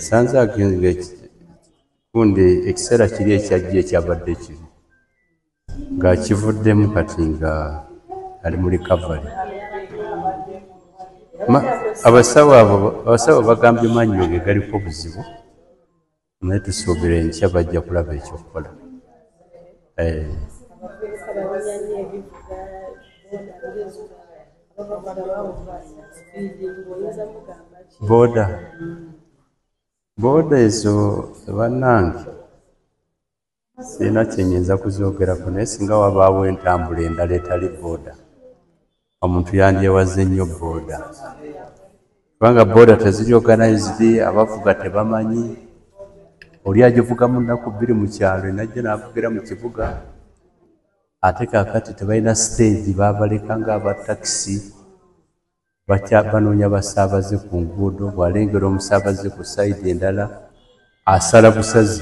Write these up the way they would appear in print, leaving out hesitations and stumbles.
Sanza agenze kundi ekiseera kiri ekyajja ekyabadde kibi ng'akivuddemu kati nga ali mu recovery. Abasawo bagambye mannyo ge galiko obuzibu naye tusuubira enkya bajja kulaba ekyokukola. Booda ezo bannange sirina kyenyinza kuzoogerako naye singa wabaawo entambula endala etali booda omuntu yandyewaze nnyo booda kubanga booda teziri organized, abavuga tebamanyi. Oli agivuga mu nnaku 2 mu kyalo enajja n'avugira mu kibuga ate kaakati tebalina stage baabaleka ng'abatakisi banoonya basaabaze ku nguudo. Bw'alengera omusaabaze ku sayidi endala asala busazi.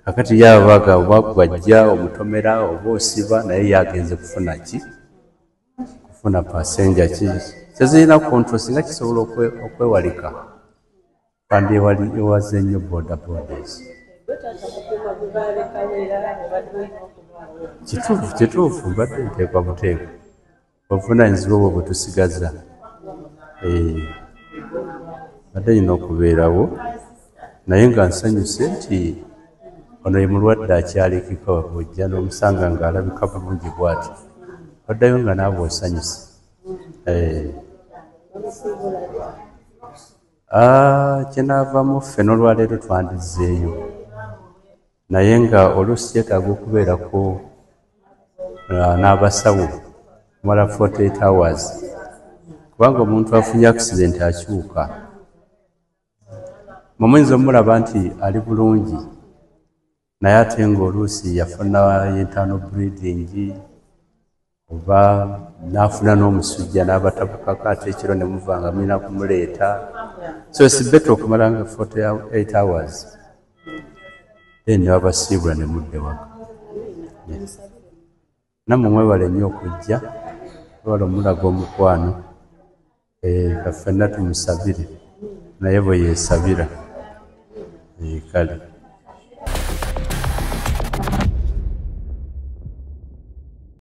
Kakati yaabaga bwajja omutomera oba osiba naye yagenze kufuna ki? Kufuna passenger ki? Tezirina control singa kisobola okwewalika. Bandyewaze nnyo booda ezo. Kituufu mbadde nteekwa buteekwa obuvunaanyizibwa obwo bwe tusigaza. Badde nyina okubeerawo naye nga nsanyuse nti ono ye mulwadde akyalekeka bw'ojja n'omusanga ng'alabika bulungi bw'ati oddayo nga naawe osanyuse. Kinaavaamu ffe n'olwaleero twandizzeeyo naye nga oluusi kyetaaga okubeerako n'abasawo kumala 48 hours kubanga omuntu afunye accident akyuka mumuyinza omulaba nti ali bulungi naye ate ng'oluusi yafuna internal bleeding oba n'afuna n'omusujja n'abatabukako ate ekiro ne muva nga mulina kumuleeta. So it's better okumala nga 48 hours then abasiibula ne mudde waka. Nammwe mwewale nnyo okujja wala omulaga omukwano kaffenna tumusabire naye bwe yeesabira kale